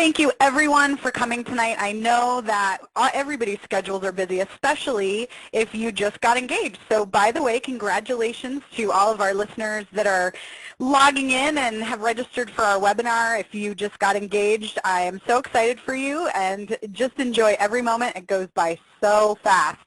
Thank you everyone for coming tonight. I know that everybody's schedules are busy, especially if you just got engaged. So by the way, congratulations to all of our listeners that are logging in and have registered for our webinar. If you just got engaged, I am so excited for you, and just enjoy every moment. It goes by so fast.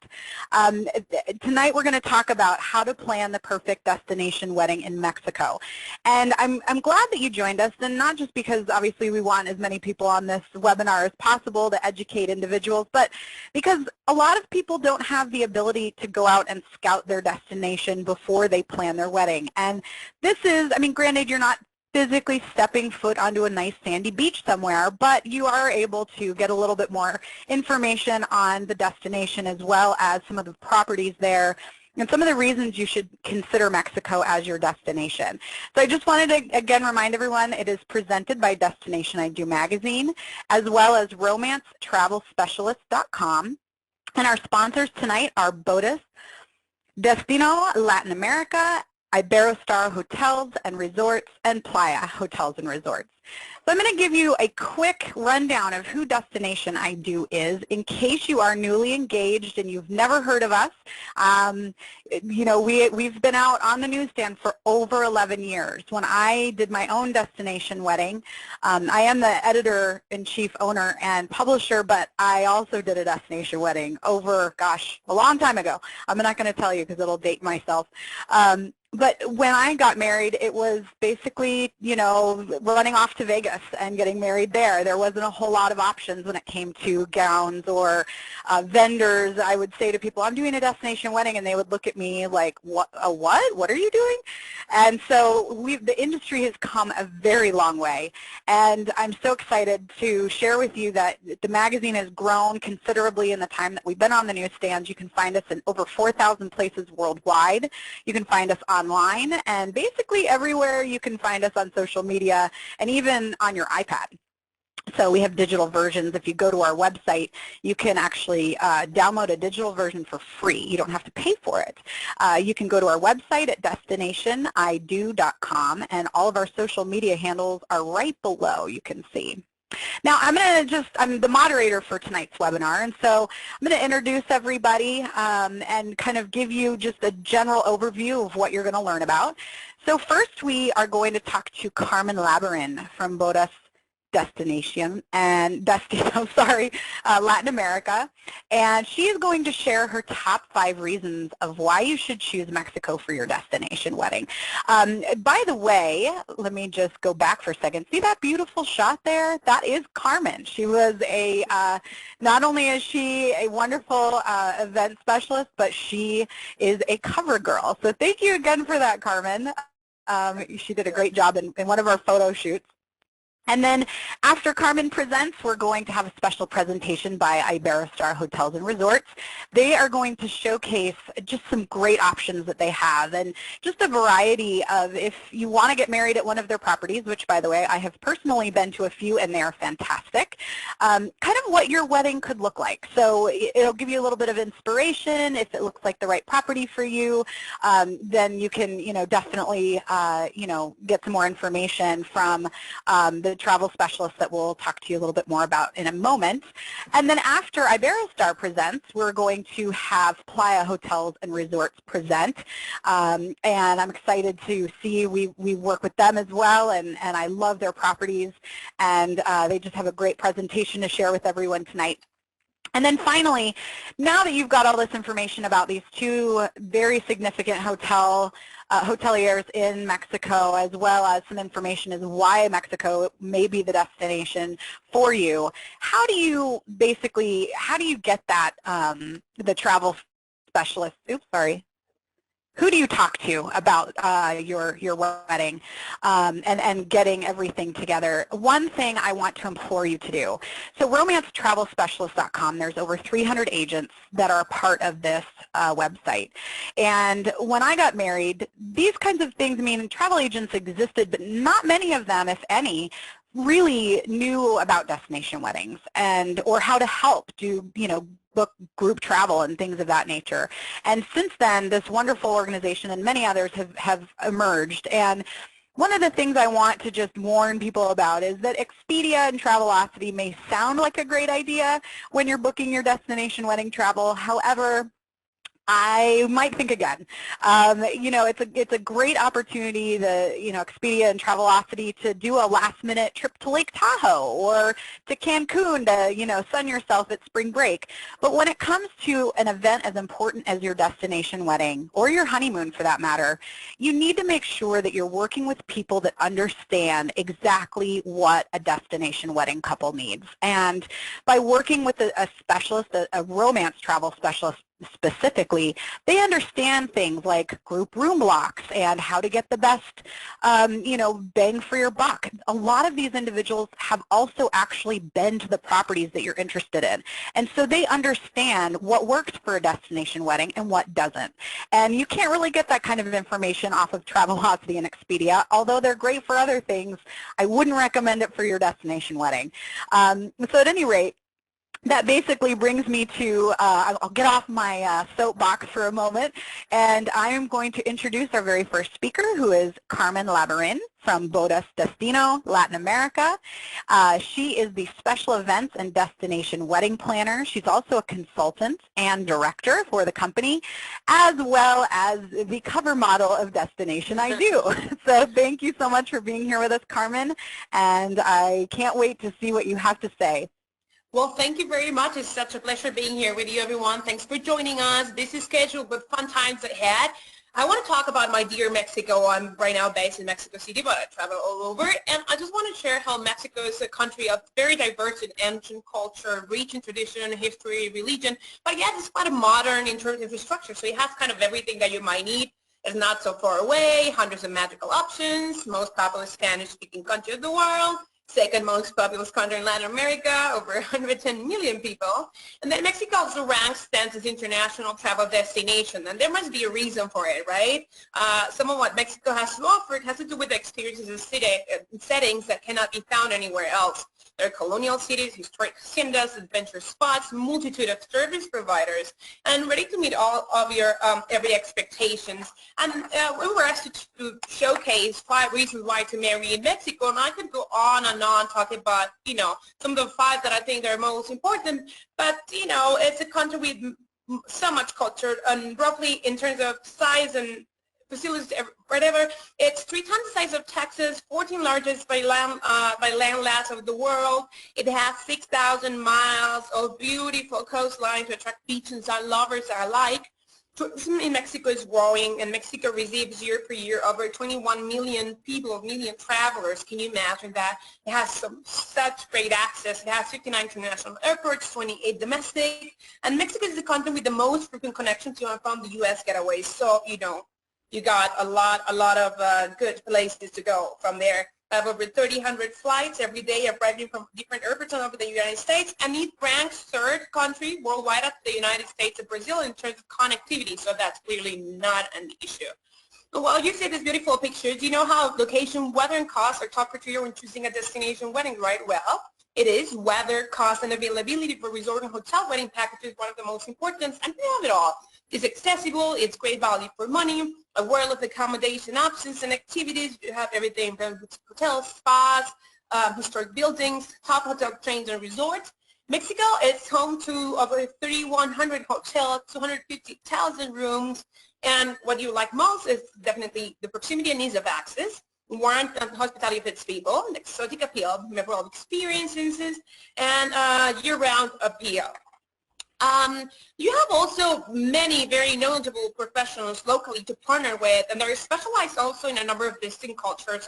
Tonight we're going to talk about how to plan the perfect destination wedding in Mexico. And I'm glad that you joined us, and not just because obviously we want as many people on this webinar as possible to educate individuals, but because a lot of people don't have the ability to go out and scout their destination before they plan their wedding. And this is, I mean, granted, you're not physically stepping foot onto a nice sandy beach somewhere, but you are able to get a little bit more information on the destination as well as some of the properties there and some of the reasons you should consider Mexico as your destination. So I just wanted to again remind everyone it is presented by Destination I Do magazine as well as romancetravelspecialist.com. And our sponsors tonight are Botus, Destino Latin America, Iberostar Hotels and Resorts, and Playa Hotels and Resorts. So I'm going to give you a quick rundown of who Destination I Do is in case you are newly engaged and you've never heard of us. You know, we've been out on the newsstand for over 11 years. When I did my own destination wedding, I am the editor-in-chief, owner, and publisher, but I also did a destination wedding over, gosh, a long time ago. I'm not going to tell you because it'll date myself. But when I got married, it was basically, you know, running off to Vegas and getting married there. There wasn't a whole lot of options when it came to gowns or vendors. I would say to people, I'm doing a destination wedding, and they would look at me like, what? A what? What are you doing? And so the industry has come a very long way, and I'm so excited to share with you that the magazine has grown considerably in the time that we've been on the newsstands. You can find us in over 4,000 places worldwide. You can find us online, and basically everywhere you can find us on social media and even on your iPad. So we have digital versions. If you go to our website, you can actually download a digital version for free. You don't have to pay for it. You can go to our website at destinationido.com, and all of our social media handles are right below, you can see. Now, I'm the moderator for tonight's webinar, and so I'm going to introduce everybody and kind of give you just a general overview of what you're going to learn about. So first, we are going to talk to Carmen Labarin from Bodas Destination and Destino, Latin America, and she is going to share her top 5 reasons of why you should choose Mexico for your destination wedding. By the way, let me just go back for a second. See that beautiful shot there? That is Carmen. She was not only is she a wonderful event specialist, but she is a cover girl. So thank you again for that, Carmen. She did a great job in one of our photo shoots. And then after Carmen presents, we're going to have a special presentation by Iberostar Hotels and Resorts. They are going to showcase just some great options that they have, and just a variety of, if you want to get married at one of their properties, which, by the way, I have personally been to a few and they are fantastic, kind of what your wedding could look like. So it'll give you a little bit of inspiration. If it looks like the right property for you, then you can, definitely, get some more information from the travel specialists that we'll talk to you a little bit more about in a moment. And then after Iberostar presents, we're going to have Playa Hotels and Resorts present. And I'm excited to see, we work with them as well, and I love their properties, and they just have a great presentation to share with everyone tonight. And then finally, now that you've got all this information about these 2 very significant hoteliers in Mexico, as well as some information as why Mexico may be the destination for you, how do you get that, the travel specialist, who do you talk to about your wedding and getting everything together? One thing I want to implore you to do. So romancetravelspecialist.com, there's over 300 agents that are a part of this website. And when I got married, these kinds of things, I mean, travel agents existed, but not many of them, if any, really knew about destination weddings or how to help do, book group travel and things of that nature. And since then, this wonderful organization and many others have emerged. And One of the things I want to just warn people about is that Expedia and Travelocity may sound like a great idea when you're booking your destination wedding travel. However, I might think again. You know, it's a great opportunity, Expedia and Travelocity, to do a last-minute trip to Lake Tahoe or to Cancun to, sun yourself at spring break. But when it comes to an event as important as your destination wedding, or your honeymoon for that matter, you need to make sure that you're working with people that understand exactly what a destination wedding couple needs. And by working with a specialist, a romance travel specialist, specifically, they understand things like group room blocks and how to get the best, bang for your buck. A lot of these individuals have also actually been to the properties that you're interested in. And so they understand what works for a destination wedding and what doesn't. And you can't really get that kind of information off of Travelocity and Expedia. Although they're great for other things, I wouldn't recommend it for your destination wedding. So at any rate, that basically brings me to, I'll get off my soapbox for a moment, and I am going to introduce our very first speaker, who is Carmen Labarin from Bodas Destino, Latin America. She is the Special Events and Destination Wedding Planner. She's also a consultant and director for the company, as well as the cover model of Destination I Do. So thank you so much for being here with us, Carmen, and I can't wait to see what you have to say. Well, thank you very much. It's such a pleasure being here with you, everyone. Thanks for joining us. Busy schedule, but fun times ahead. I want to talk about my dear Mexico. I'm right now based in Mexico City, but I travel all over. And I just want to share how Mexico is a country of very diverse in ancient culture, rich in tradition, history, religion, but yet it's quite a modern in terms of infrastructure. So it has kind of everything that you might need. It's not so far away, hundreds of magical options, most popular Spanish-speaking country of the world, second most populous country in Latin America, over 110 million people. And then Mexico also ranks 10th as international travel destination, and there must be a reason for it, right? Some of what Mexico has to offer has to do with the experiences and settings that cannot be found anywhere else. There are colonial cities, historic haciendas, adventure spots, multitude of service providers, and ready to meet all of your every expectations. And we were asked to showcase 5 reasons why to marry in Mexico, and I could go on talking about, some of the 5 that I think are most important. But, it's a country with so much culture, and roughly in terms of size and facilities, whatever, it's 3 times the size of Texas, 14th largest by land mass of the world. It has 6,000 miles of beautiful coastline to attract beaches and lovers alike. Tourism in Mexico is growing, and Mexico receives year per year over 21 million travelers. Can you imagine that? It has such great access. It has 59 international airports, 28 domestic, and Mexico is the country with the most frequent connections to and from the U.S. getaways. So, you got a lot of good places to go from there. I have over 3,000 flights every day arriving from different airports all over the United States, and it ranks 3rd country worldwide after the United States and Brazil in terms of connectivity, so that's clearly not an issue. Well, you see these beautiful pictures. You know how location, weather, and cost are top criteria when choosing a destination wedding, right? Well, it is. Weather, cost, and availability for resort and hotel wedding packages is one of the most important, and we have it all. It's accessible, it's great value for money, a world of accommodation options and activities. You have everything from hotels, spas, historic buildings, top hotel chains and resorts. Mexico is home to over 3,100 hotels, 250,000 rooms, and what you like most is definitely the proximity and ease of access, warmth and hospitality of its people, the exotic appeal, memorable experiences, and year-round appeal. You have also many very knowledgeable professionals locally to partner with, and they're specialized also in a number of distinct cultures,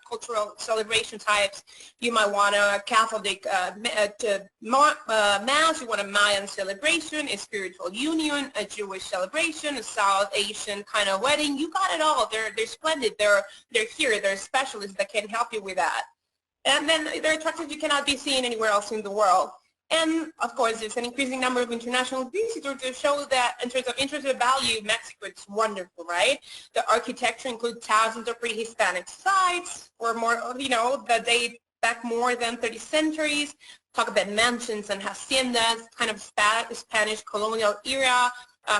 cultural celebration types. You might want a Catholic Mass, you want a Mayan celebration, a spiritual union, a Jewish celebration, a South Asian kind of wedding. You got it all. They're splendid. They're here. They're specialists that can help you with that. And then there are attractions you cannot be seen anywhere else in the world. And, of course, there's an increasing number of international visitors to show that in terms of intrinsic value, Mexico, it's wonderful, right? The architecture includes thousands of pre-Hispanic sites, or more, that date back more than 30 centuries. Talk about mansions and haciendas, kind of Spanish colonial era,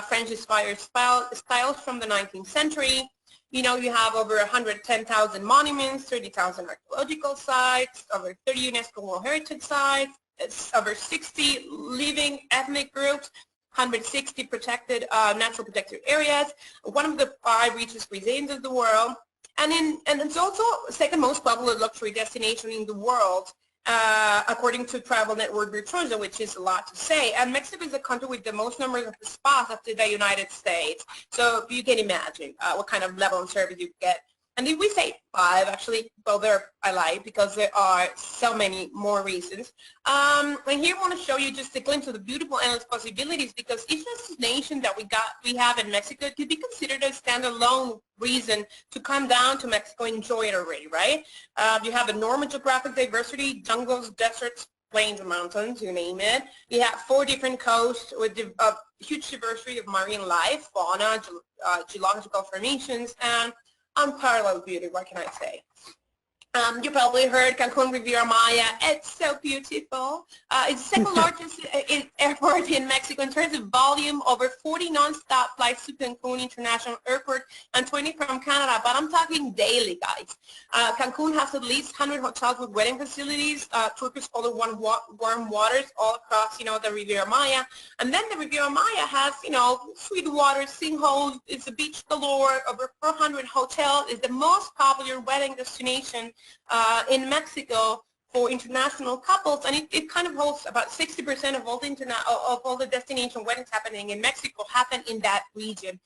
French-inspired styles from the 19th century. You know, you have over 110,000 monuments, 30,000 archaeological sites, over 30 UNESCO World Heritage Sites, it's over 60 living ethnic groups, 160 protected, natural protected areas, one of the 5 richest cuisines of the world, and it's also second most popular luxury destination in the world, according to Travel Network Returns, which is a lot to say. And Mexico is the country with the most numbers of spas after the United States. So you can imagine what kind of level of service you get. And if we say 5, actually, well, I lied because there are so many more reasons. And here I want to show you just a glimpse of the beautiful endless possibilities, because each destination that we have in Mexico could be considered a standalone reason to come down to Mexico and enjoy it already, right? You have enormous geographic diversity, jungles, deserts, plains, and mountains, you name it. You have 4 different coasts with a huge diversity of marine life, fauna, geological formations, and unparalleled beauty, what can I say? You probably heard Cancun Riviera Maya. It's so beautiful. It's the second largest airport in Mexico in terms of volume, over 40 non-stop flights to Cancun International Airport and 20 from Canada, but I'm talking daily, guys. Cancun has at least 100 hotels with wedding facilities, turquoise colored warm waters all across, you know, the Riviera Maya. And then the Riviera Maya has, you know, sweet water, sinkholes, it's a beach galore, over 400 hotels, it's the most popular wedding destination in Mexico for international couples, and it kind of hosts about 60% of all the destination weddings happening in Mexico happen in that region.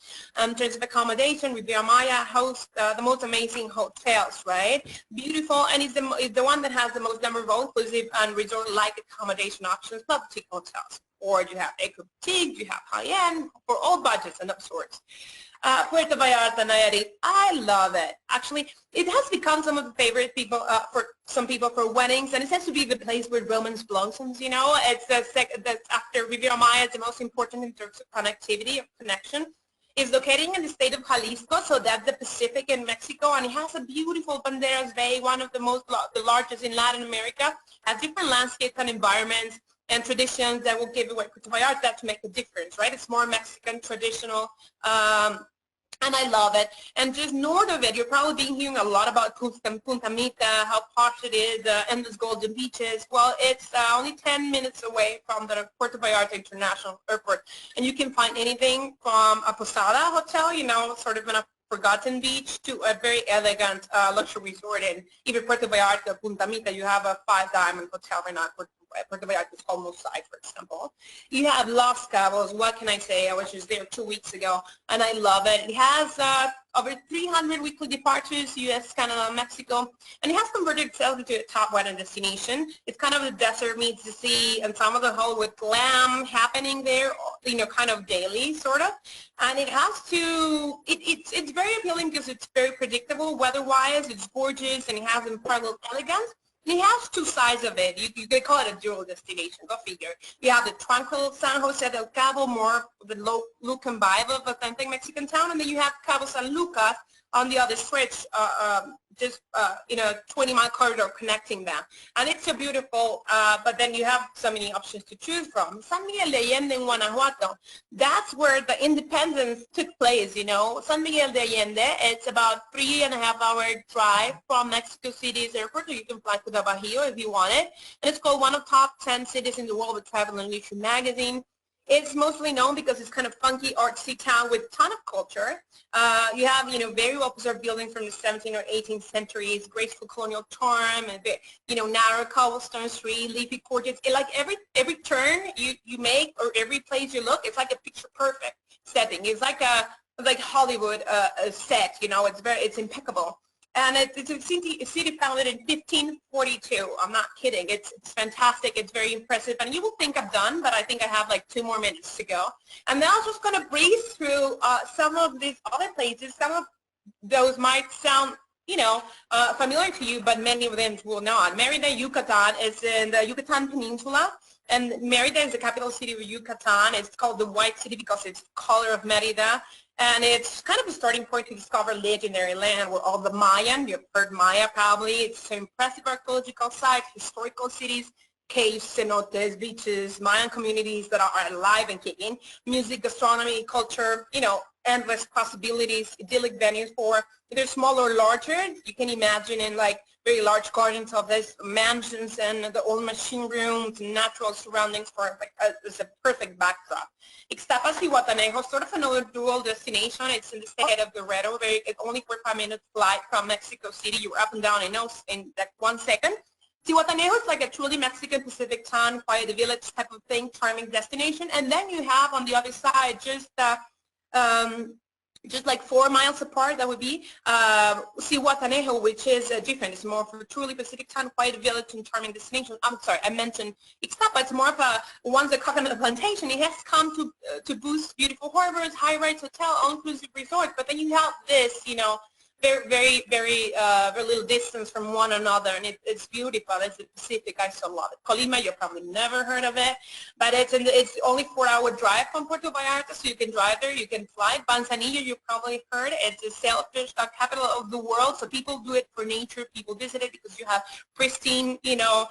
In terms of accommodation, Riviera Maya hosts the most amazing hotels, right? Beautiful, and it's the one that has the most number of all-inclusive and resort-like accommodation options, plus boutique hotels. Or you have eco boutique, you have high-end, for all budgets and of sorts. Puerto Vallarta, Nayarit, I love it. Actually, it has become some of the favorite people for some people for weddings, and it has to be the place where romance blossoms. You know, it's after Riviera Maya, it's the most important in terms of connectivity of connection. It's located in the state of Jalisco, so that's the Pacific in Mexico, and it has a beautiful Banderas Bay, one of the largest in Latin America. Has different landscapes and environments and traditions that will give away Puerto Vallarta to make a difference, right? It's more Mexican, traditional, and I love it. And just north of it, you're probably been hearing a lot about Punta Mita, how posh it is, endless golden beaches. Well, it's only 10 minutes away from the Puerto Vallarta International Airport. And you can find anything from a posada hotel, you know, sort of in a forgotten beach, to a very elegant luxury resort in either Puerto Vallarta or Punta Mita. You have a 5-diamond hotel right now. Puerto Vallarta is almost side, for example. You have Los Cabos. What can I say? I was just there 2 weeks ago, and I love it. It has over 300 weekly departures, U.S., Canada, Mexico, and it has converted itself into a top wedding destination. It's kind of the desert meets the sea, and some of the whole with glam happening there, you know, kind of daily, sort of. And it has it's very appealing because it's very predictable weather-wise. It's gorgeous, and it has unparalleled elegance. It has 2 sides of it. You could call it a dual destination, go figure. You have the tranquil San Jose del Cabo, more the look and vibe of authentic Mexican town, and then you have Cabo San Lucas on the other stretch, in a 20-mile corridor connecting them. And it's a beautiful, but then you have so many options to choose from. San Miguel de Allende in Guanajuato, that's where the independence took place, you know. San Miguel de Allende, it's about 3.5-hour drive from Mexico City's airport, or you can fly to the Bajío if you want it. And it's called one of top 10 cities in the world with Travel and Leisure magazine. It's mostly known because it's kind of funky, artsy town with a ton of culture. You have, you know, very well-preserved buildings from the 17th or 18th centuries, graceful colonial charm, and, you know, narrow cobblestone street, leafy courtyards. Like every turn you make or every place you look, it's like a picture-perfect setting. It's like Hollywood set, you know. It's impeccable. And it's a city founded in 1542. I'm not kidding. It's fantastic. It's very impressive. And you will think I'm done, but I think I have like 2 more minutes to go. And now I'm just going to breeze through some of these other places. Some of those might sound, you know, familiar to you, but many of them will not. Mérida, Yucatan is in the Yucatan Peninsula. And Mérida is the capital city of Yucatan. It's called the White City because it's the color of Mérida. And it's kind of a starting point to discover legendary land where all the Mayan, you've heard Maya probably, it's an impressive archaeological sites, historical cities, caves, cenotes, beaches, Mayan communities that are alive and kicking, music, gastronomy, culture, you know, endless possibilities, idyllic venues for either small or larger. You can imagine in like very large gardens of these mansions and the old machine rooms, natural surroundings for like it's a perfect backdrop. Ixtapas y Guatanejo, sort of another dual destination. It's in the state of Guerrero, it's only 45-minute flight from Mexico City. You're up and down in like 1 second. Zihuatanejo is like a truly Mexican Pacific town, quiet village type of thing, charming destination. And then you have on the other side, just like 4 miles apart, that would be Zihuatanejo, which is different. It's more of a truly Pacific town, quiet village, and charming destination. I'm sorry, I mentioned Ixtapa. It's more of a, once a coconut plantation, it has come to boost beautiful harbors, high-rise hotel, all-inclusive resort. But then you have this, you know, very little distance from one another, and it's beautiful. It's the Pacific. I so love it. Colima, you've probably never heard of it, but it's only 4-hour drive from Puerto Vallarta, so you can drive there, you can fly. Manzanillo, you've probably heard. It's the sailfish capital of the world, so people do it for nature. People visit it because you have pristine, you know,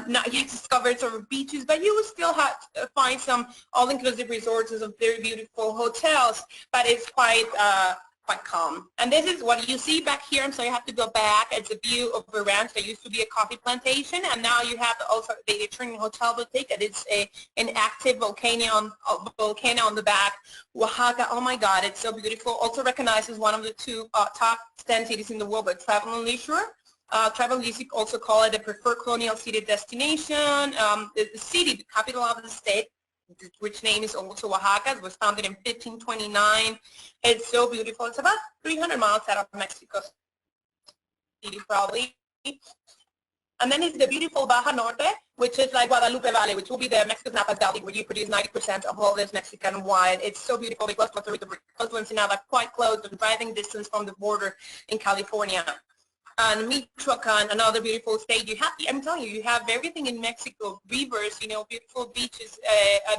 not yet discovered sort of beaches, but you will still have find some all-inclusive resorts and some very beautiful hotels, but it's quite calm. And this is what you see back here. I'm sorry, I have to go back. It's a view of a ranch that used to be a coffee plantation, and now you have also the turning hotel boutique, and it's an active volcano on the back. Oaxaca, oh my God, it's so beautiful. Also recognized as one of the 2 top 10 cities in the world by Travel and Leisure. Travel and Leisure also call it a preferred colonial city destination. The city, the capital of the state, which name is also Oaxaca. It was founded in 1529. It's so beautiful. It's about 300 miles out of Mexico City, probably. And then it's the beautiful Baja Norte, which is like Guadalupe Valley, which will be the Mexico's Napa Valley, where you produce 90% of all this Mexican wine. It's so beautiful because Puerto Rico, close to Ensenada, quite close, and driving distance from the border in California. And Michoacan, another beautiful state. You have, I'm telling you, you have everything in Mexico, rivers, you know, beautiful beaches,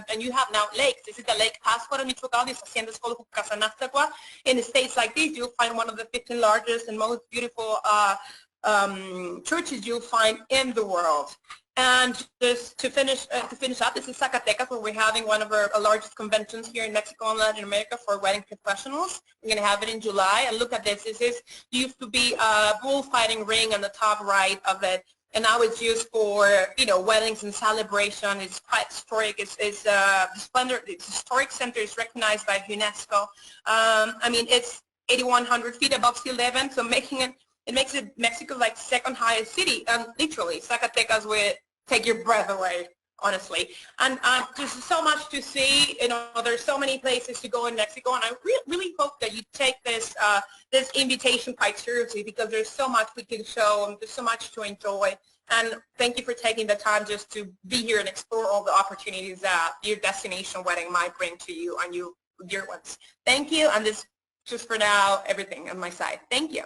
and you have now lakes. This is the Lake Pascua in Michoacan. This hacienda is called Jucasanastaqua. In the states like these, you'll find one of the 15 largest and most beautiful churches you'll find in the world. And just to finish up, this is Zacatecas, where we're having one of our largest conventions here in Mexico and Latin America for wedding professionals. We're going to have it in July. And look at this. This used to be a bullfighting ring on the top right of it, and now it's used for, you know, weddings and celebration. It's quite historic. It's splendor. Its historic center is recognized by UNESCO. I mean, it's 8,100 feet above sea level, so it makes it Mexico's like second highest city, and literally Zacatecas will take your breath away, honestly. And there's so much to see. You know, there's so many places to go in Mexico, and I really hope that you take this this invitation quite seriously, because there's so much we can show and there's so much to enjoy. And thank you for taking the time just to be here and explore all the opportunities that your destination wedding might bring to you and your dear ones. Thank you, and this just for now everything on my side. Thank you.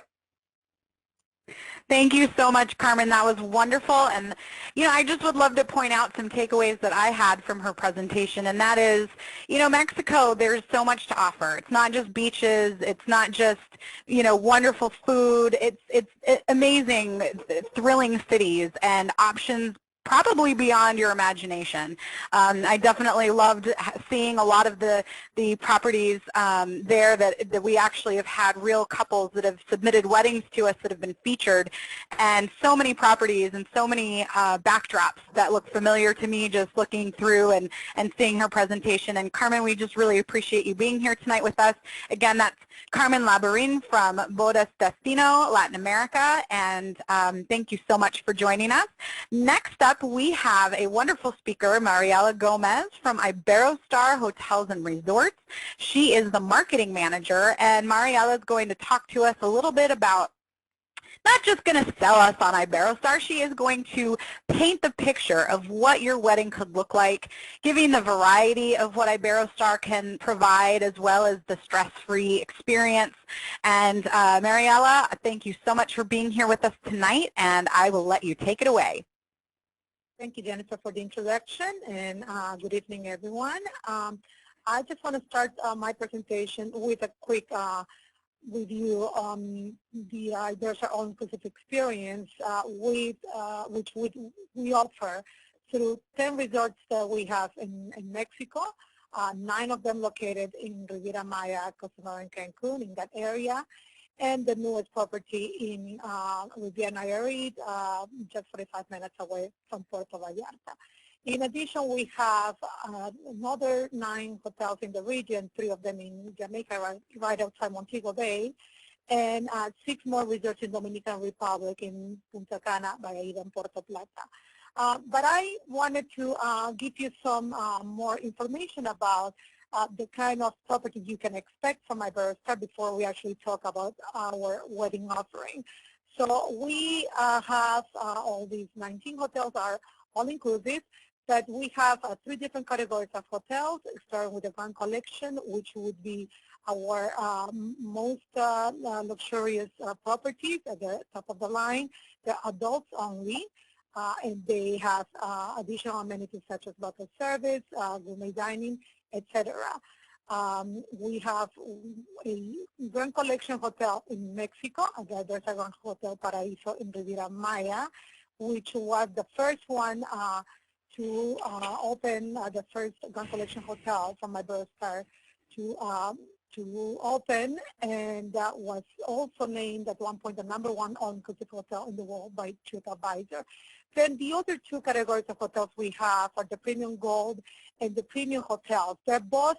Thank you so much, Carmen. That was wonderful. And, you know, I just would love to point out some takeaways that I had from her presentation, and that is, you know, Mexico, there's so much to offer. It's not just beaches. It's not just, you know, wonderful food. It's amazing, thrilling cities and options probably beyond your imagination. I definitely loved seeing a lot of the properties there that we actually have had real couples that have submitted weddings to us that have been featured, and so many properties and so many backdrops that look familiar to me just looking through and seeing her presentation. And Carmen, we just really appreciate you being here tonight with us. Again, that's Carmen Labarin from Bodas Destino, Latin America, and thank you so much for joining us. Next up, we have a wonderful speaker, Mariela Gomez from Iberostar Hotels and Resorts. She is the marketing manager, and Mariela is going to talk to us a little bit about not just going to sell us on Iberostar. She is going to paint the picture of what your wedding could look like, giving the variety of what Iberostar can provide, as well as the stress-free experience. And Mariela, thank you so much for being here with us tonight, and I will let you take it away. Thank you, Jennifer, for the introduction, and good evening, everyone. I just want to start my presentation with a quick review on the Iberostar all-inclusive experience which we offer through 10 resorts that we have in Mexico, 9 of them located in Riviera Maya, Cozumel, and Cancun, in that area, and the newest property in Riviera Nayarit, just 45 minutes away from Puerto Vallarta. In addition, we have another 9 hotels in the region, 3 of them in Jamaica, right outside Montego Bay, and 6 more resorts in Dominican Republic, in Punta Cana, Bahia, and Puerto Plata. But I wanted to give you some more information about the kind of property you can expect from Iberostar before we actually talk about our wedding offering. So we have all these 19 hotels are all-inclusive, but we have 3 different categories of hotels, starting with the Grand Collection, which would be our most luxurious properties at the top of the line. They're adults only. And they have additional amenities such as bottle service, gourmet dining, etc. We have a Grand Collection Hotel in Mexico. There's a Grand Hotel Paraíso in Riviera Maya, which was the first one to open, the first Grand Collection Hotel from Iberostar to open, and that was also named at one point the #1 all-inclusive hotel in the world by TripAdvisor. Then the other 2 categories of hotels we have are the Premium Gold and the Premium Hotels. They're both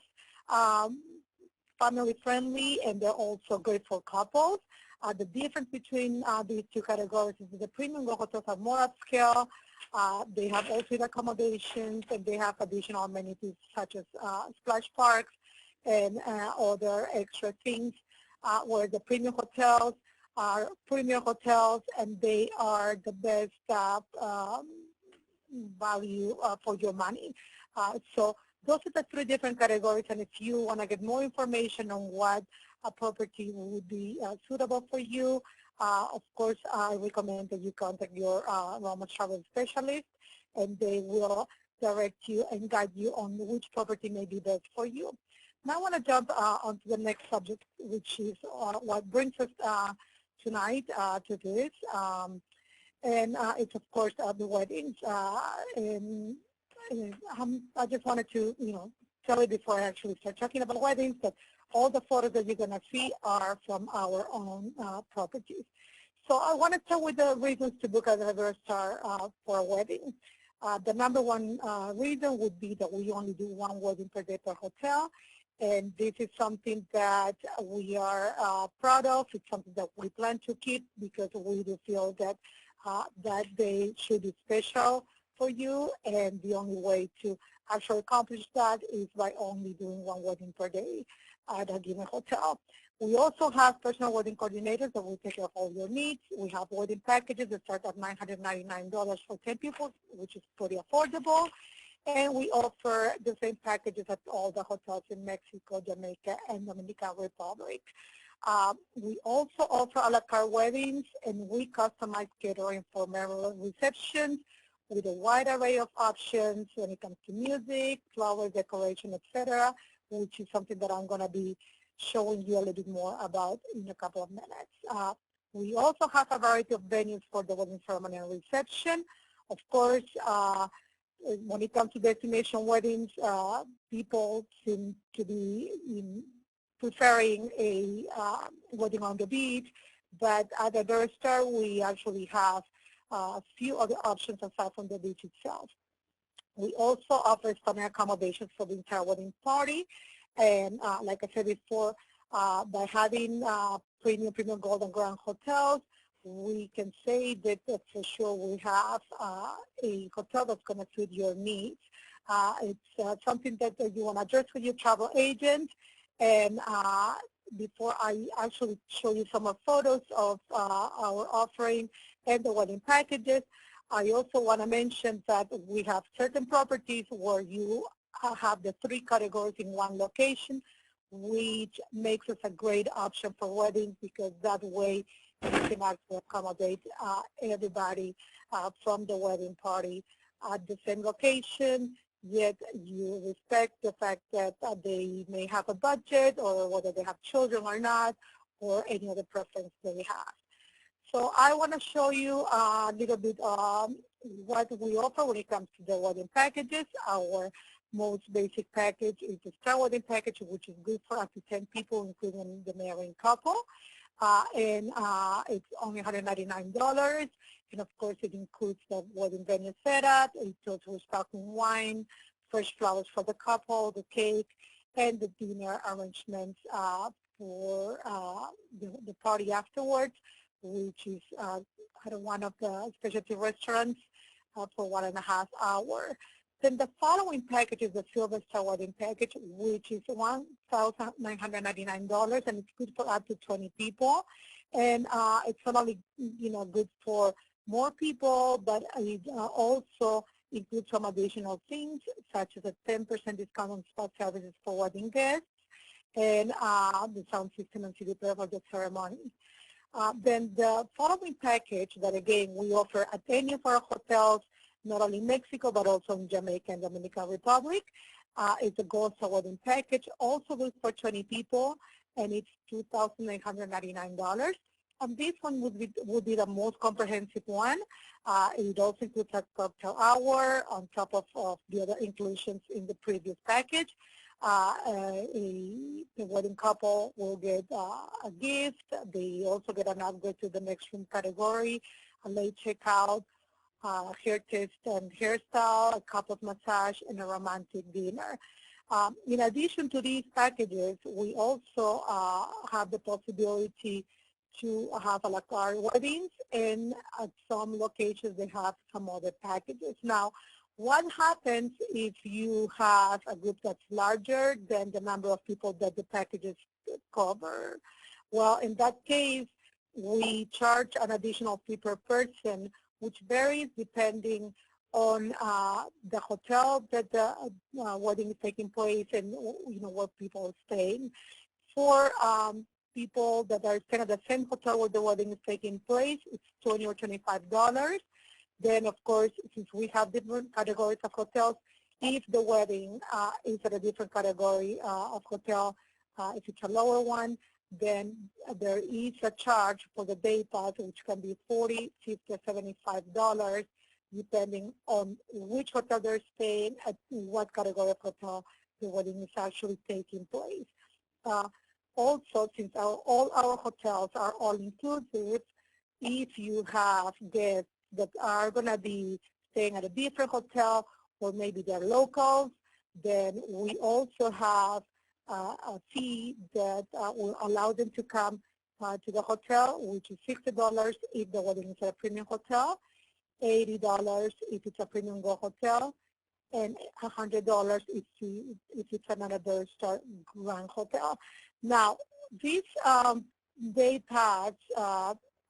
family-friendly, and they're also great for couples. The difference between these 2 categories is that the Premium Gold hotels are more upscale. They have all-suite accommodations, and they have additional amenities such as splash parks and other extra things, where the Premium Hotels are premium hotels, and they are the best value for your money. So those are the 3 different categories, and if you want to get more information on what a property would be suitable for you, of course, I recommend that you contact your Roma travel specialist, and they will direct you and guide you on which property may be best for you. Now I want to jump onto the next subject, which is what brings us tonight to this, and it's of course the weddings. And I just wanted to, tell you before I actually start talking about weddings that all the photos that you're going to see are from our own properties. So I want to start with the reasons to book at Iberostar for a wedding. The #1 reason would be that we only do 1 wedding per day per hotel. And this is something that we are proud of. It's something that we plan to keep because we do feel that that day should be special for you. And the only way to actually accomplish that is by only doing 1 wedding per day at a given hotel. We also have personal wedding coordinators that will take care of all your needs. We have wedding packages that start at $999 for 10 people, which is pretty affordable. And we offer the same packages at all the hotels in Mexico, Jamaica, and Dominican Republic. We also offer a la carte weddings, and we customize catering for memorial receptions with a wide array of options when it comes to music, flower decoration, etc., which is something that I'm going to be showing you a little bit more about in a couple of minutes. We also have a variety of venues for the wedding ceremony and reception. Of course, when it comes to destination weddings, people seem to be preferring a wedding on the beach, but at Iberostar, we actually have a few other options aside from the beach itself. We also offer stunning accommodations for the entire wedding party, and like I said before, by having premium gold and grand hotels, we can say that for sure we have a hotel that's going to suit your needs. It's something that you want to address with your travel agent. And before I actually show you some of photos of our offering and the wedding packages, I also want to mention that we have certain properties where you have the 3 categories in one location, which makes us a great option for weddings because that way you can actually accommodate everybody from the wedding party at the same location, yet you respect the fact that they may have a budget or whether they have children or not, or any other preference they have. So I want to show you a little bit what we offer when it comes to the wedding packages. Our most basic package is the star wedding package, which is good for up to 10 people, including the marrying couple. It's only $199. And of course, it includes the wedding venue setup. It's also sparkling wine, fresh flowers for the couple, the cake, and the dinner arrangements for the party afterwards, which is at one of the specialty restaurants for 1.5 hours. Then the following package is the Silver Star Wedding Package, which is $1,999, and it's good for up to 20 people. And it's not only, good for more people, but it also includes some additional things, such as a 10% discount on spa services for wedding guests, and the sound system and CD player for the ceremony. Then the following package that, again, we offer at any of our hotels, not only in Mexico, but also in Jamaica and Dominican Republic. It's a Gold Star Wedding Package, also good for 20 people, and it's $2,999. And this one would be the most comprehensive one. It also includes a cocktail hour on top of the other inclusions in the previous package. The wedding couple will get a gift. They also get an upgrade to the next room category, a late checkout, hair test and hairstyle, a couples massage, and a romantic dinner. In addition to these packages, we also have the possibility to have a la carte weddings, and at some locations they have some other packages. Now, what happens if you have a group that's larger than the number of people that the packages cover? Well, in that case, we charge an additional fee per person, which varies depending on the hotel that the wedding is taking place and where people are staying. For people that are staying at the same hotel where the wedding is taking place, it's $20 or $25. Then, of course, since we have different categories of hotels, if the wedding is at a different category of hotel, if it's a lower one, then there is a charge for the day pass, which can be $40, $50, or $75, depending on which hotel they're staying, at what category of hotel the wedding is actually taking place. Also, since all our hotels are all-inclusive, if you have guests that are going to be staying at a different hotel, or maybe they're locals, then we also have a fee that will allow them to come to the hotel, which is $60 if the wedding is at a premium hotel, $80 if it's a premium Go hotel, and $100 if it's another star Grand Hotel. Now, this day pass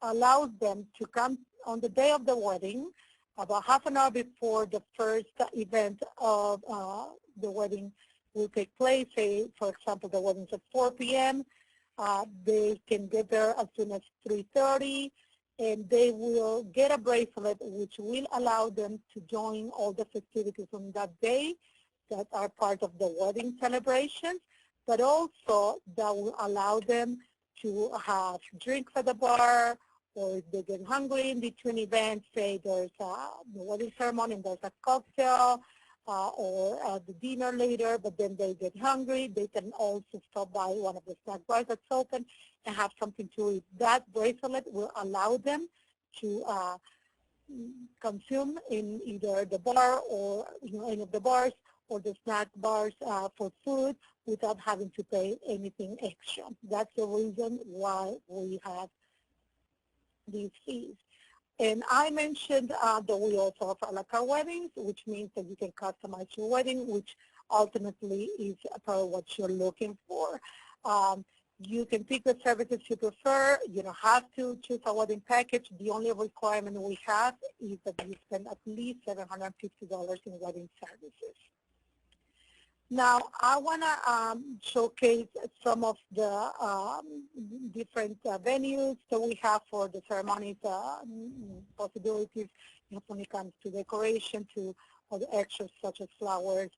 allows them to come on the day of the wedding, about half an hour before the first event of the wedding will take place. Say, for example, the wedding's at 4 p.m. They can get there as soon as 3:30, and they will get a bracelet which will allow them to join all the festivities on that day that are part of the wedding celebrations, but also that will allow them to have drinks at the bar, or if they get hungry in between events, say there's the wedding ceremony and there's a cocktail, or the dinner later, but then they get hungry, they can also stop by one of the snack bars that's open and have something to eat. That bracelet will allow them to consume in either the bar or any of the bars or the snack bars for food without having to pay anything extra. That's the reason why we have these fees. And I mentioned that we also offer a la carte weddings, which means that you can customize your wedding, which ultimately is probably what you're looking for. You can pick the services you prefer. You don't have to choose a wedding package. The only requirement we have is that you spend at least $750 in wedding services. Now, I want to showcase some of the different venues that we have for the ceremonies, possibilities when it comes to decoration, to all the extras such as flowers,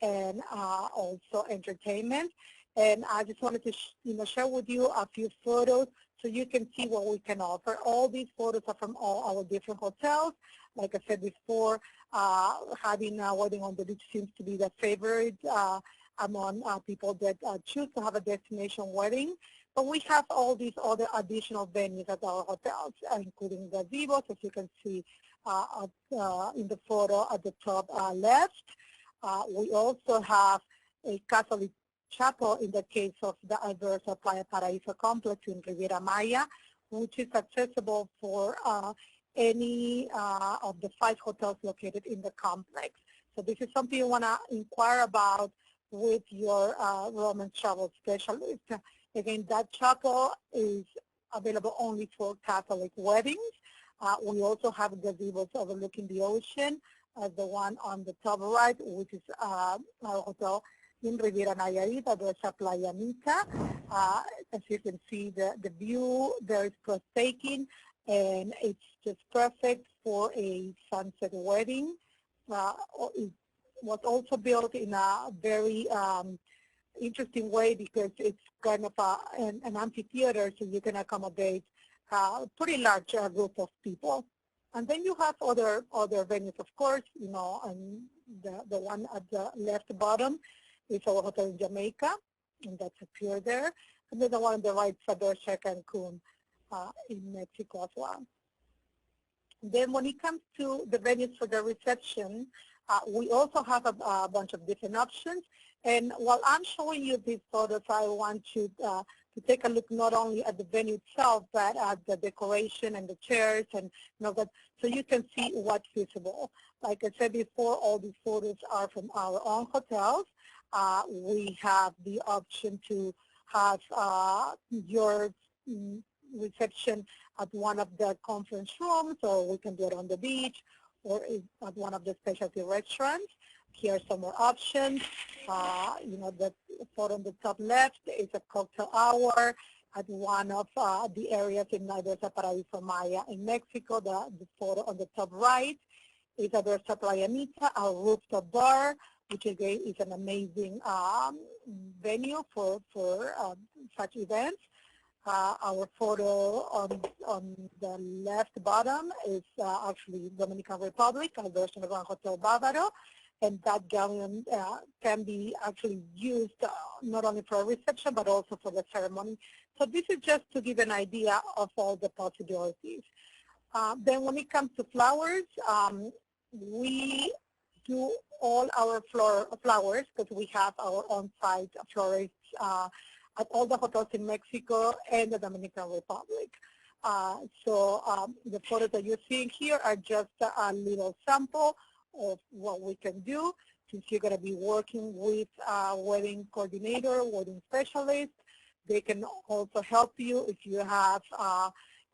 and also entertainment. And I just wanted to share with you a few photos so you can see what we can offer. All these photos are from all our different hotels. like I said before, having a wedding on the beach seems to be the favorite among people that choose to have a destination wedding. But we have all these other additional venues at our hotels, including gazebos, as you can see in the photo at the top left. We also have a Catholic chapel in the case of the Iberostar Playa Paraíso complex in Riviera Maya, which is accessible for any of the 5 hotels located in the complex. So this is something you want to inquire about with your Roman travel specialist. Again, that chapel is available only for Catholic weddings. We also have gazebos overlooking the ocean, the one on the top right, which is our hotel in Riviera Nayarit, Iberostar Playa. As you can see, the view there is breathtaking, and it's just perfect for a sunset wedding. It was also built in a very interesting way because it's kind of an amphitheater, so you can accommodate a pretty large group of people. And then you have other venues, of course, you know, and the one at the left bottom is our hotel in Jamaica, and that's up here there. And then the one on the right, Iberostar Cancun in Mexico as well. Then when it comes to the venues for the reception, we also have a bunch of different options. And while I'm showing you these photos, I want you to take a look not only at the venue itself, but at the decoration and the chairs and that, so you can see what's visible. Like I said before, all these photos are from our own hotels. We have the option to have your reception at one of the conference rooms, or we can do it on the beach, or at one of the specialty restaurants. Here are some more options. You know, the photo on the top left is a cocktail hour at one of the areas in Iberostar Paraíso Maya in Mexico. The photo on the top right is Iberostar Playa Mita, our rooftop bar, which again is an amazing venue for such events. Our photo on the left bottom is actually Dominican Republic, Iberostar Grand Hotel Bávaro, and that galleon can be actually used not only for a reception but also for the ceremony. So this is just to give an idea of all the possibilities. Then when it comes to flowers, we do all our flowers because we have our on-site florists at all the hotels in Mexico and the Dominican Republic. So the photos that you're seeing here are just a little sample of what we can do, since you're going to be working with a wedding coordinator, wedding specialist. They can also help you if you have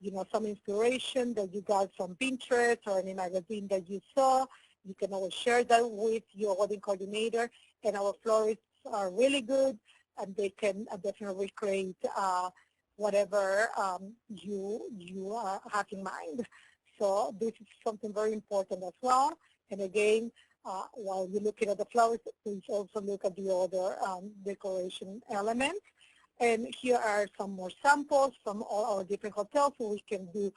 you know, some inspiration that you got from Pinterest or any magazine that you saw. You can always share that with your wedding coordinator, and our florists are really good, and they can definitely create whatever you have in mind. So this is something very important as well. And again, while you're looking at the flowers, please also look at the other decoration elements. And here are some more samples from all our different hotels, so we can do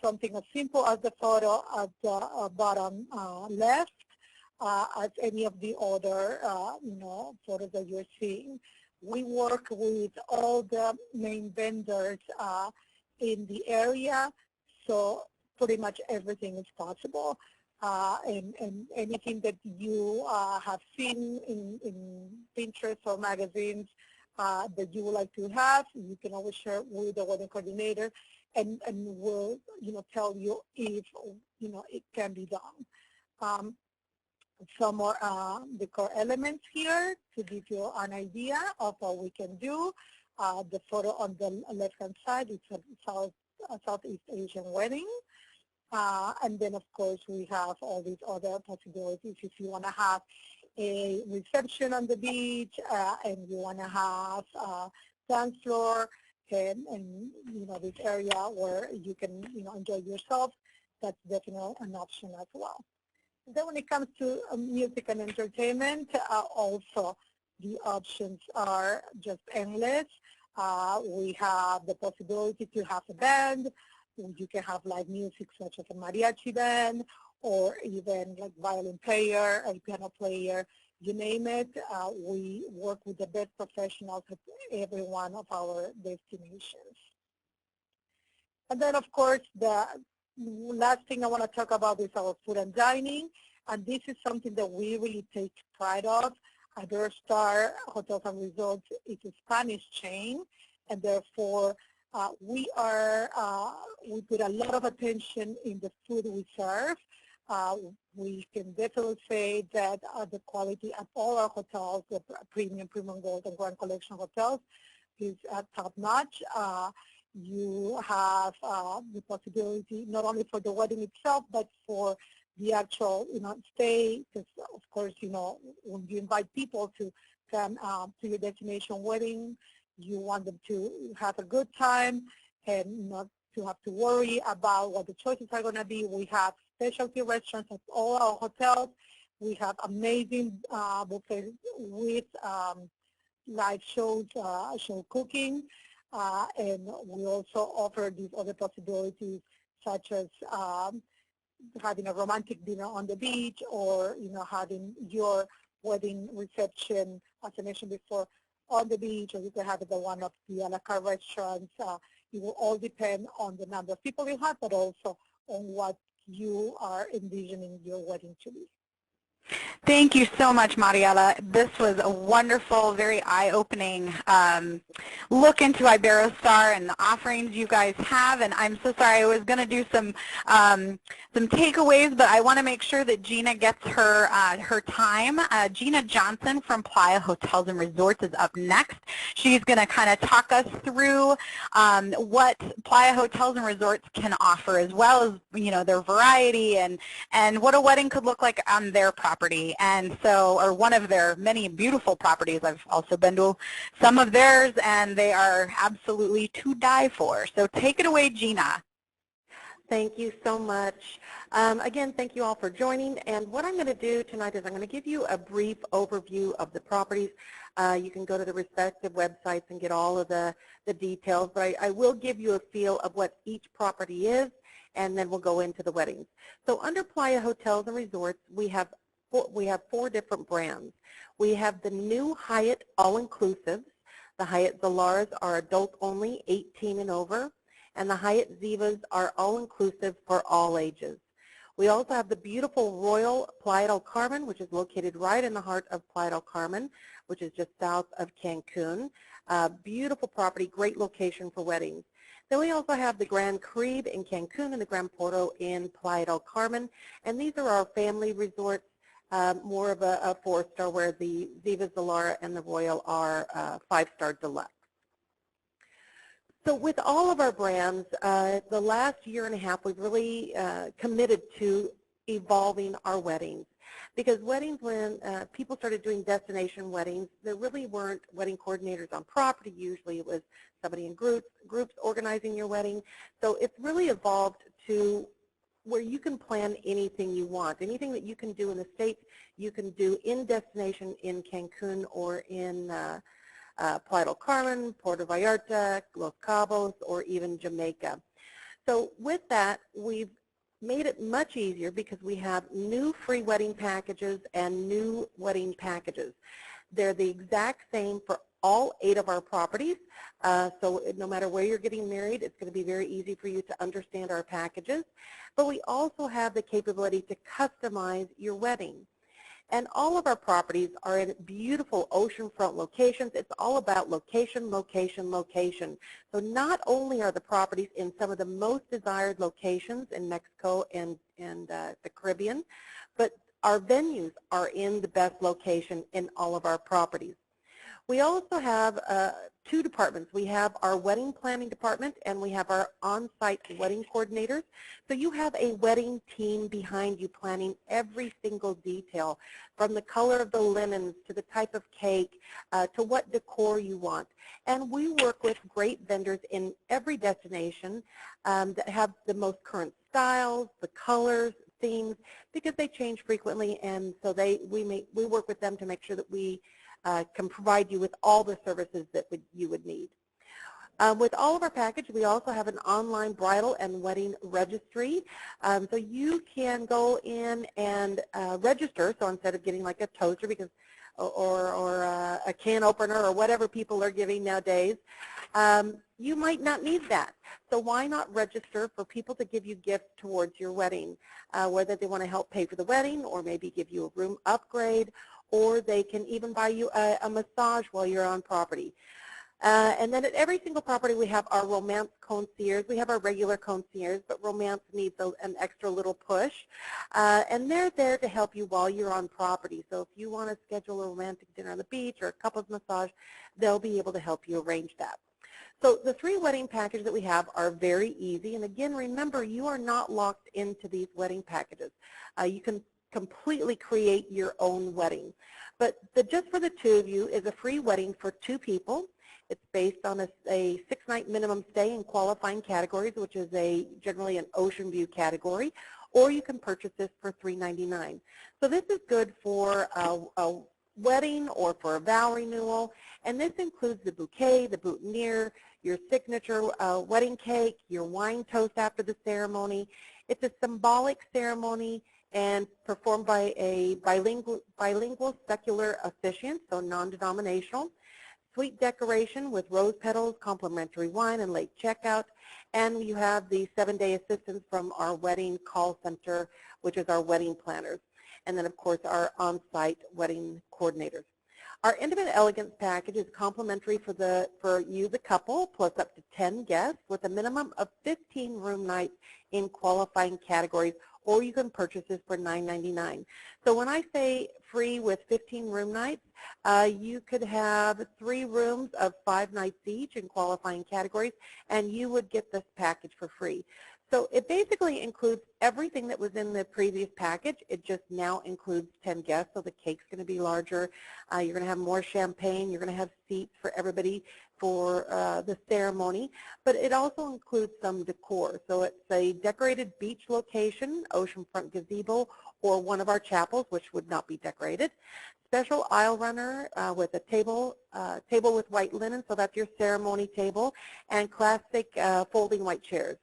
something as simple as the photo at the bottom left, as any of the other you know, photos that you're seeing. We work with all the main vendors in the area, so pretty much everything is possible. And anything that you have seen in Pinterest or magazines that you would like to have, you can always share with the wedding coordinator, and we'll, you know, tell you if, you know, it can be done. Some more decor elements here to give you an idea of what we can do. The photo on the left-hand side is a Southeast Asian wedding. And then, of course, we have all these other possibilities. If you want to have a reception on the beach and you want to have a dance floor and, you know, this area where you can, you know, enjoy yourself, that's definitely an option as well. Then when it comes to music and entertainment, also the options are just endless. We have the possibility to have a band. You can have live music such as a mariachi band, or even like violin player or piano player, you name it. We work with the best professionals at every one of our destinations. And then, of course, the last thing I want to talk about is our food and dining. And this is something that we really take pride of. Iberostar Hotels and Resorts is a Spanish chain, and therefore we put a lot of attention in the food we serve. We can definitely say that the quality at all our hotels, the premium gold and grand collection hotels, is top-notch. You have the possibility not only for the wedding itself, but for the actual, stay. Because of course, when you invite people to come to your destination wedding, you want them to have a good time and not to have to worry about what the choices are going to be. We have specialty restaurants at all our hotels. We have amazing buffets with live shows, show cooking, and we also offer these other possibilities such as having a romantic dinner on the beach, or having your wedding reception, as I mentioned before, on the beach, or you can have it at one of the a la carte restaurants. It will all depend on the number of people you have, but also on what you are envisioning your wedding to be. Thank you so much, Mariela. This was a wonderful, very eye-opening look into Iberostar and the offerings you guys have. And I'm so sorry, I was going to do some takeaways, but I want to make sure that Gina gets her her time. Gina Johnson from Playa Hotels and Resorts is up next. She's going to kind of talk us through what Playa Hotels and Resorts can offer, as well as their variety and what a wedding could look like on their property. And so, or one of their many beautiful properties. I've also been to some of theirs, and they are absolutely to die for. So take it away, Gina. Thank you so much. Again, thank you all for joining. And what I'm going to do tonight is I'm going to give you a brief overview of the properties. You can go to the respective websites and get all of the details, but I will give you a feel of what each property is, and then we'll go into the weddings. So under Playa Hotels and Resorts, we have four different brands. We have the new Hyatt All-Inclusives. The Hyatt Zalaras are adult only, 18 and over, and the Hyatt Zivas are all-inclusive for all ages. We also have the beautiful Royal Playa del Carmen, which is located right in the heart of Playa del Carmen, which is just south of Cancun. Beautiful property, great location for weddings. Then we also have the Grand Caribe in Cancun and the Grand Porto in Playa del Carmen, and these are our family resorts. More of a 4-star, where the Ziva, Zalara, and the Royal are 5-star deluxe. So with all of our brands, the last year and a half, we've really committed to evolving our weddings. Because weddings, when people started doing destination weddings, there really weren't wedding coordinators on property. Usually it was somebody in groups organizing your wedding. So it's really evolved to where you can plan anything you want. Anything that you can do in the States, you can do in destination in Cancun or in Playa del Carmen, Puerto Vallarta, Los Cabos, or even Jamaica. So with that, we've made it much easier because we have new free wedding packages and new wedding packages. They're the exact same for all 8 of our properties. So no matter where you're getting married, it's going to be very easy for you to understand our packages. But we also have the capability to customize your wedding. And all of our properties are in beautiful oceanfront locations. It's all about location, location, location. So not only are the properties in some of the most desired locations in Mexico and the Caribbean, but our venues are in the best location in all of our properties. We also have 2 departments. We have our wedding planning department, and we have our on-site wedding coordinators. So you have a wedding team behind you planning every single detail, from the color of the linens to the type of cake to what decor you want. And we work with great vendors in every destination that have the most current styles, the colors, themes, because they change frequently, and so we work with them to make sure that we can provide you with all the services that you would need. With all of our package, we also have an online bridal and wedding registry. So you can go in and register. So instead of getting like a toaster because or a can opener or whatever people are giving nowadays, you might not need that. So why not register for people to give you gifts towards your wedding, whether they want to help pay for the wedding or maybe give you a room upgrade, or they can even buy you a massage while you're on property. And then at every single property we have our romance concierge. We have our regular concierge, but romance needs an extra little push. And they're there to help you while you're on property. So if you want to schedule a romantic dinner on the beach or a couples massage, they'll be able to help you arrange that. So the 3 wedding packages that we have are very easy. And again, remember, you are not locked into these wedding packages. You can completely create your own wedding. But the Just for the Two of You is a free wedding for 2 people. It's based on a 6-night minimum stay in qualifying categories, which is generally an ocean view category, or you can purchase this for $3.99. So this is good for a wedding or for a vow renewal, and this includes the bouquet, the boutonniere, your signature wedding cake, your wine toast after the ceremony. It's a symbolic ceremony and performed by a bilingual secular officiant, so non-denominational. Suite decoration with rose petals, complimentary wine, and late checkout. And you have the 7-day assistance from our wedding call center, which is our wedding planners. And then, of course, our on-site wedding coordinators. Our Intimate Elegance package is complimentary for you, the couple, plus up to 10 guests with a minimum of 15 room nights in qualifying categories, or you can purchase this for $9.99. So when I say free with 15 room nights, you could have 3 rooms of 5 nights each in qualifying categories, and you would get this package for free. So it basically includes everything that was in the previous package. It just now includes 10 guests, so the cake's going to be larger. You're going to have more champagne. You're going to have seats for everybody for the ceremony. But it also includes some decor. So it's a decorated beach location, oceanfront gazebo, or one of our chapels, which would not be decorated. Special aisle runner with a table with white linen, so that's your ceremony table, and classic folding white chairs.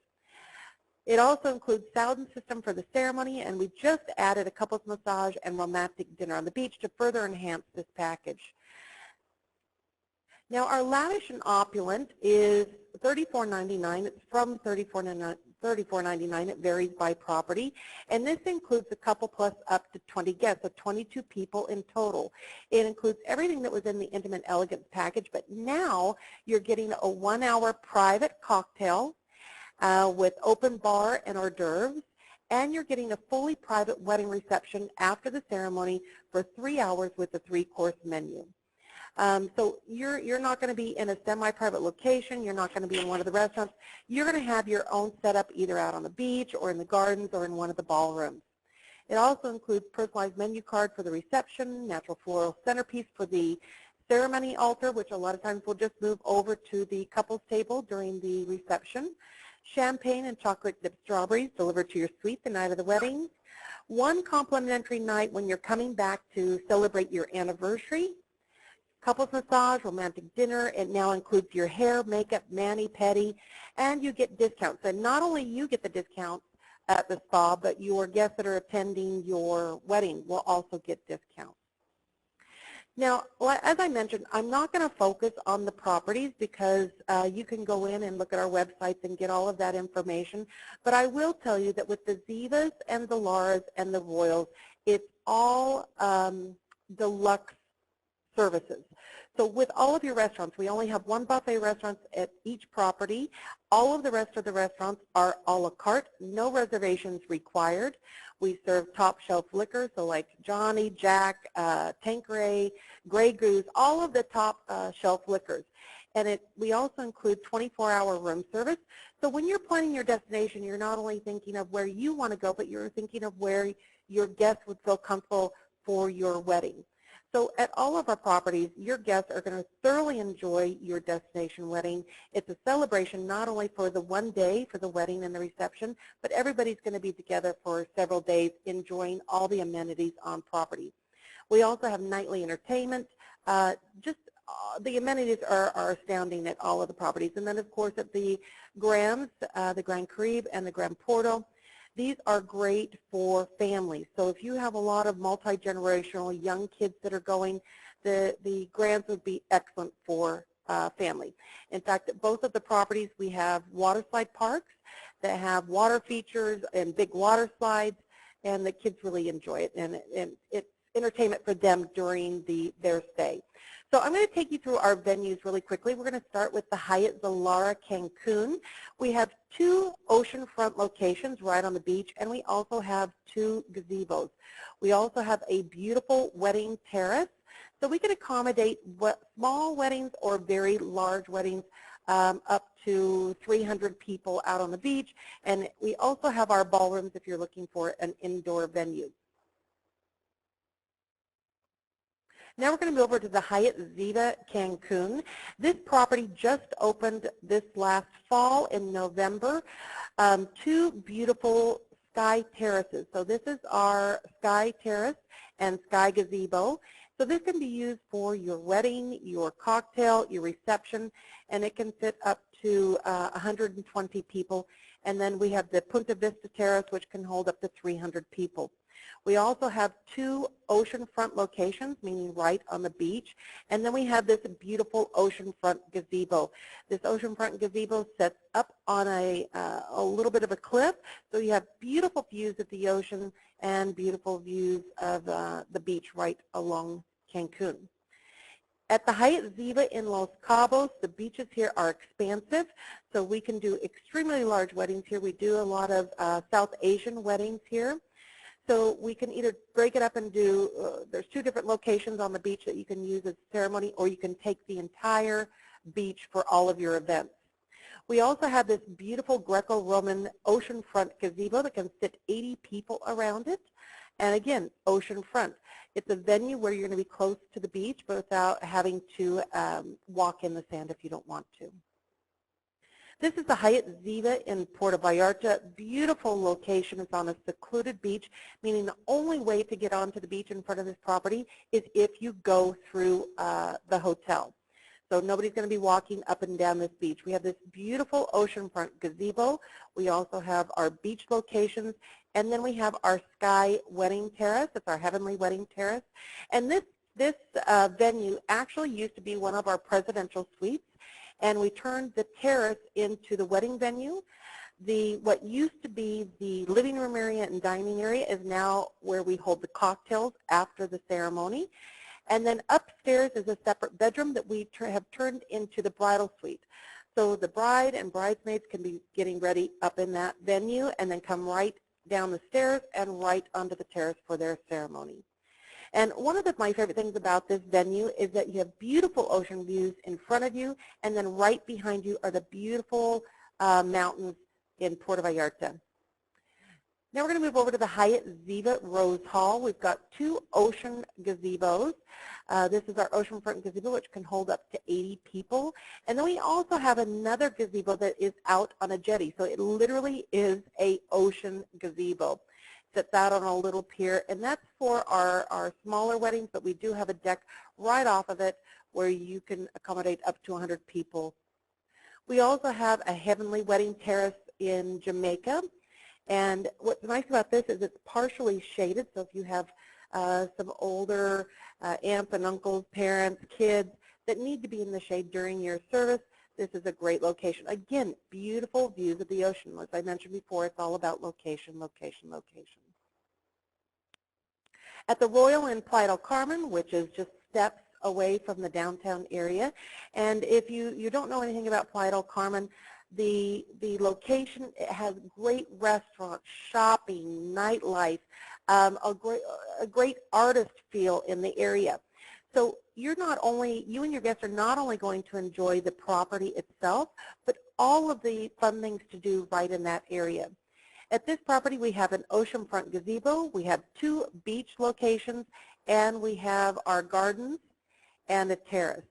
It also includes sound system for the ceremony, and we just added a couples massage and romantic dinner on the beach to further enhance this package. Now, our lavish and opulent is $34.99. It's from $34.99. It varies by property, and this includes a couple plus up to 20 guests, so 22 people in total. It includes everything that was in the Intimate Elegance package, but now you're getting a 1-hour private cocktail with open bar and hors d'oeuvres, and you're getting a fully private wedding reception after the ceremony for 3 hours with a 3-course menu. So you're not going to be in a semi-private location. You're not going to be in one of the restaurants. You're going to have your own setup either out on the beach or in the gardens or in one of the ballrooms. It also includes personalized menu card for the reception, natural floral centerpiece for the ceremony altar, which a lot of times will just move over to the couples table during the reception. Champagne and chocolate dipped strawberries delivered to your suite the night of the wedding. 1 complimentary night when you're coming back to celebrate your anniversary. Couples massage, romantic dinner. It now includes your hair, makeup, mani, pedi, and you get discounts. And not only you get the discounts at the spa, but your guests that are attending your wedding will also get discounts. Now, as I mentioned, I'm not going to focus on the properties because you can go in and look at our websites and get all of that information. But I will tell you that with the Zivas and the Laras and the Royals, it's all deluxe services. So with all of your restaurants, we only have 1 buffet restaurant at each property. All of the rest of the restaurants are a la carte, no reservations required. We serve top shelf liquor, so like Johnny, Jack, Tanqueray, Grey Goose, all of the top shelf liquors. And we also include 24-hour room service. So when you're planning your destination, you're not only thinking of where you want to go, but you're thinking of where your guests would feel comfortable for your wedding. So at all of our properties, your guests are going to thoroughly enjoy your destination wedding. It's a celebration not only for the one day for the wedding and the reception, but everybody's going to be together for several days enjoying all the amenities on property. We also have nightly entertainment, just the amenities are astounding at all of the properties. And then, of course, at the Grands, the Grand Caribe and the Grand Portal, these are great for families. So if you have a lot of multi-generational young kids that are going, the Grands would be excellent for family. In fact, at both of the properties, we have water slide parks that have water features and big water slides, and the kids really enjoy it, and it's entertainment for them during their stay. So I'm going to take you through our venues really quickly. We're going to start with the Hyatt Zilara Cancun. We have 2 oceanfront locations right on the beach, and we also have 2 gazebos. We also have a beautiful wedding terrace, so we can accommodate small weddings or very large weddings up to 300 people out on the beach. And we also have our ballrooms if you're looking for an indoor venue. Now we're going to move over to the Hyatt Ziva Cancun. This property just opened this last fall in November. 2 beautiful sky terraces. So this is our sky terrace and sky gazebo. So this can be used for your wedding, your cocktail, your reception, and it can fit up to 120 people. And then we have the Punta Vista Terrace, which can hold up to 300 people. We also have 2 oceanfront locations, meaning right on the beach. And then we have this beautiful oceanfront gazebo. This oceanfront gazebo sets up on a little bit of a cliff, so you have beautiful views of the ocean and beautiful views of the beach right along Cancun. At the Hyatt Ziva in Los Cabos, the beaches here are expansive, so we can do extremely large weddings here. We do a lot of South Asian weddings here. So we can either break it up and do, there's 2 different locations on the beach that you can use as a ceremony, or you can take the entire beach for all of your events. We also have this beautiful Greco-Roman oceanfront gazebo that can fit 80 people around it. And again, oceanfront. It's a venue where you're going to be close to the beach, but without having to walk in the sand if you don't want to. This is the Hyatt Ziva in Puerto Vallarta. Beautiful location. It's on a secluded beach, meaning the only way to get onto the beach in front of this property is if you go through the hotel. So nobody's going to be walking up and down this beach. We have this beautiful oceanfront gazebo. We also have our beach locations, and then we have our sky wedding terrace. It's our heavenly wedding terrace. And this venue actually used to be one of our presidential suites, and we turned the terrace into the wedding venue. What used to be the living room area and dining area is now where we hold the cocktails after the ceremony. And then upstairs is a separate bedroom that we have turned into the bridal suite. So the bride and bridesmaids can be getting ready up in that venue and then come right down the stairs and right onto the terrace for their ceremony. And one of my favorite things about this venue is that you have beautiful ocean views in front of you, and then right behind you are the beautiful mountains in Puerto Vallarta. Now we're going to move over to the Hyatt Ziva Rose Hall. We've got 2 ocean gazebos. This is our oceanfront gazebo, which can hold up to 80 people. And then we also have another gazebo that is out on a jetty. So it literally is an ocean gazebo. Sits out on a little pier, and that's for our smaller weddings, but we do have a deck right off of it where you can accommodate up to 100 people. We also have a heavenly wedding terrace in Jamaica, and what's nice about this is it's partially shaded, so if you have some older aunts and uncles, parents, kids that need to be in the shade during your service, this is a great location. Again, beautiful views of the ocean. As I mentioned before, it's all about location, location, location. At the Royal in Playa del Carmen, which is just steps away from the downtown area, and if you don't know anything about Playa del Carmen, the location has great restaurants, shopping, nightlife, a great artist feel in the area. So you and your guests are not only going to enjoy the property itself, but all of the fun things to do right in that area. At this property, we have an oceanfront gazebo, we have 2 beach locations, and we have our gardens and a terrace.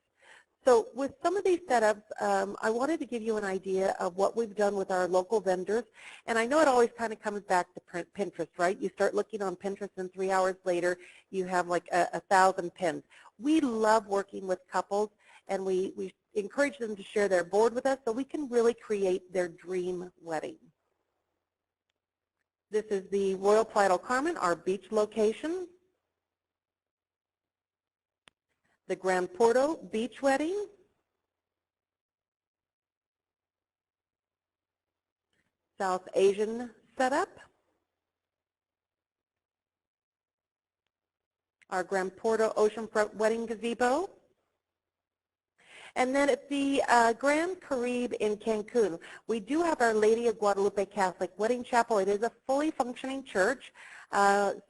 So with some of these setups, I wanted to give you an idea of what we've done with our local vendors. And I know it always kind of comes back to Pinterest, right? You start looking on Pinterest and 3 hours later, you have like 1,000 pins. We love working with couples and we encourage them to share their board with us so we can really create their dream wedding. This is the Royal Playa del Carmen, our beach location. The Grand Porto beach wedding. South Asian setup. Our Grand Porto oceanfront wedding gazebo. And then at the Grand Caribe in Cancun, we do have Our Lady of Guadalupe Catholic Wedding Chapel. It is a fully functioning church,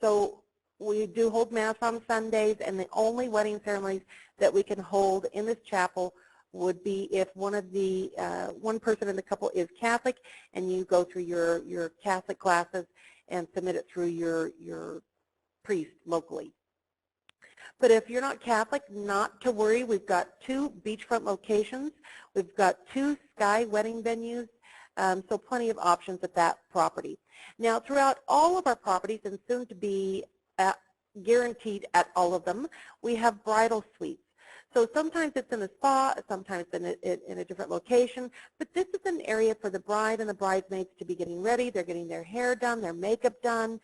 so we do hold Mass on Sundays, and the only wedding ceremonies that we can hold in this chapel would be if one person in the couple is Catholic, and you go through your Catholic classes and submit it through your priest locally. But if you're not Catholic, not to worry. We've got 2 beachfront locations. We've got 2 sky wedding venues, so plenty of options at that property. Now, throughout all of our properties, and soon to be guaranteed at all of them, we have bridal suites. So sometimes it's in a spa, sometimes in a different location, but this is an area for the bride and the bridesmaids to be getting ready. They're getting their hair done, their makeup done.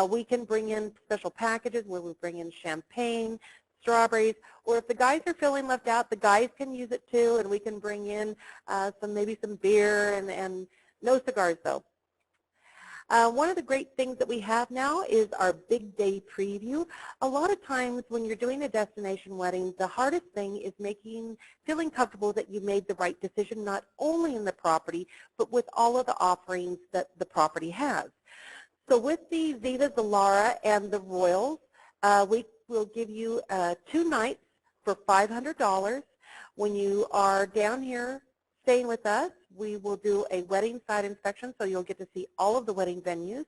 We can bring in special packages where we bring in champagne, strawberries, or if the guys are feeling left out, the guys can use it too, and we can bring in maybe some beer and no cigars though. One of the great things that we have now is our big day preview. A lot of times when you're doing a destination wedding, the hardest thing is feeling comfortable that you made the right decision, not only in the property, but with all of the offerings that the property has. So with the Zivas, the Lara, and the Royals, we will give you 2 nights for $500. When you are down here staying with us, we will do a wedding site inspection, so you'll get to see all of the wedding venues.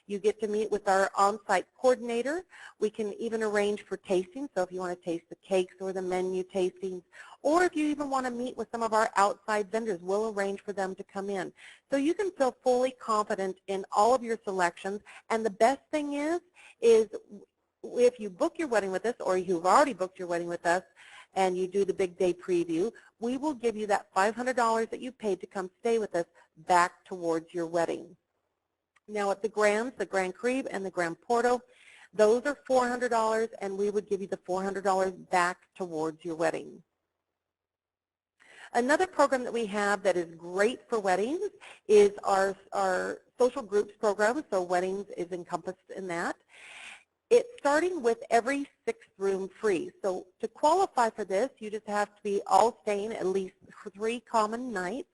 You get to meet with our on-site coordinator. We can even arrange for tasting, so if you want to taste the cakes or the menu tastings, or if you even want to meet with some of our outside vendors, we'll arrange for them to come in. So you can feel fully confident in all of your selections, and the best thing is if you book your wedding with us, or you've already booked your wedding with us, and you do the big day preview, we will give you that $500 that you paid to come stay with us back towards your wedding. Now at the Grand Caribe and the Grand Porto, those are $400, and we would give you the $400 back towards your wedding. Another program that we have that is great for weddings is our social groups program, so weddings is encompassed in that. It's starting with every 6th room free. So to qualify for this, you just have to be all staying at least 3 common nights,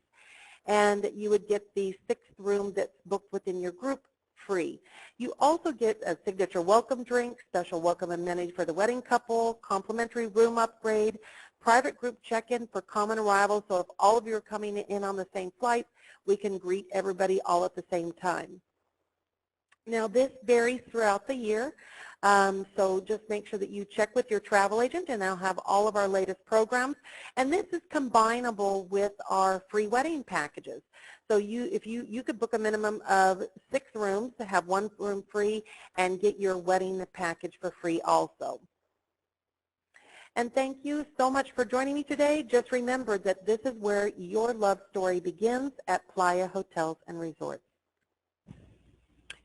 and you would get the 6th room that's booked within your group free. You also get a signature welcome drink, special welcome amenity for the wedding couple, complimentary room upgrade, private group check-in for common arrivals. So if all of you are coming in on the same flight, we can greet everybody all at the same time. Now this varies throughout the year, so just make sure that you check with your travel agent, and they'll have all of our latest programs. And this is combinable with our free wedding packages. So if you could book a minimum of 6 rooms to have 1 room free and get your wedding package for free also. And thank you so much for joining me today. Just remember that this is where your love story begins at Playa Hotels and Resorts.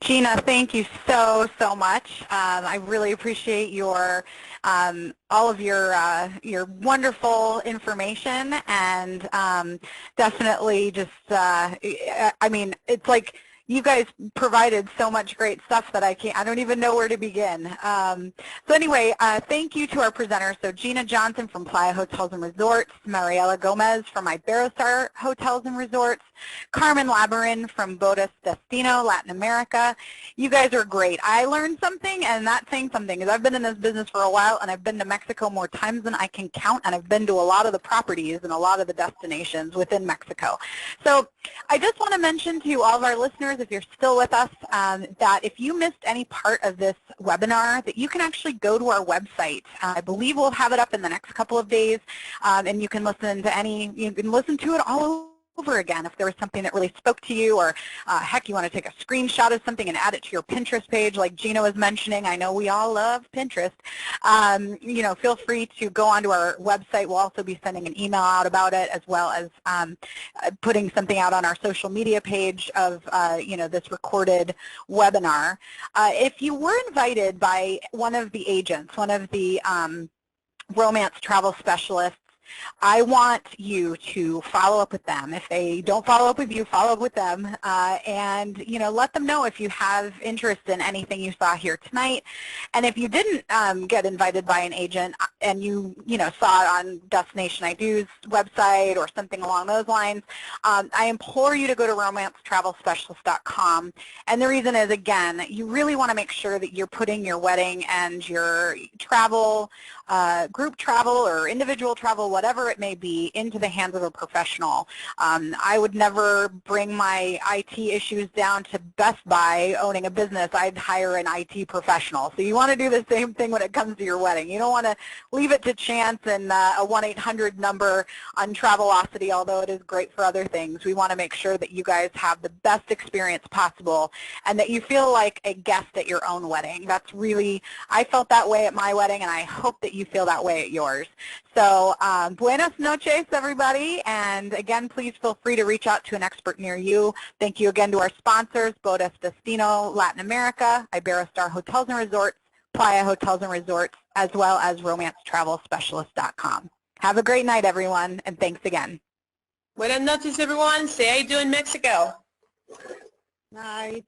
Gina, thank you so much. I really appreciate your all of your wonderful information, and definitely just I mean, it's like you guys provided so much great stuff that I don't even know where to begin. So anyway, thank you to our presenters. So Gina Johnson from Playa Hotels and Resorts, Mariela Gomez from Iberostar Hotels and Resorts, Carmen Labarin from Bodas Destino, Latin America. You guys are great. I learned something, and that's saying something, because I've been in this business for a while, and I've been to Mexico more times than I can count, and I've been to a lot of the properties and a lot of the destinations within Mexico. So I just want to mention to all of our listeners, if you're still with us, that if you missed any part of this webinar, that you can actually go to our website. I believe we'll have it up in the next couple of days, and you can listen to it all over again if there was something that really spoke to you, or heck, you want to take a screenshot of something and add it to your Pinterest page like Gina was mentioning. I know we all love Pinterest. You know, feel free to go onto our website. We'll also be sending an email out about it, as well as putting something out on our social media page of you know, this recorded webinar. If you were invited by one of the agents, one of the romance travel specialists, I want you to follow up with them. If they don't follow up with you, follow up with them, and you know, let them know if you have interest in anything you saw here tonight. And if you didn't get invited by an agent and you know, saw it on Destination IDo's website or something along those lines, I implore you to go to romancetravelspecialist.com. And the reason is, again, you really want to make sure that you're putting your wedding and your travel, group travel or individual travel, whatever it may be, into the hands of a professional. I would never bring my IT issues down to Best Buy owning a business. I'd hire an IT professional. So you want to do the same thing when it comes to your wedding. You don't want to leave it to chance and a 1-800 number on Travelocity, although it is great for other things. We want to make sure that you guys have the best experience possible and that you feel like a guest at your own wedding. That's really, I felt that way at my wedding, and I hope that you feel that way at yours. So buenas noches, everybody, and again, please feel free to reach out to an expert near you. Thank you again to our sponsors, Bodas Destino Latin America, Iberostar Hotels and Resorts, Playa Hotels and Resorts, as well as romancetravelspecialist.com. Have a great night, everyone, and thanks again. Buenas noches, everyone. Say I do in Mexico. Night.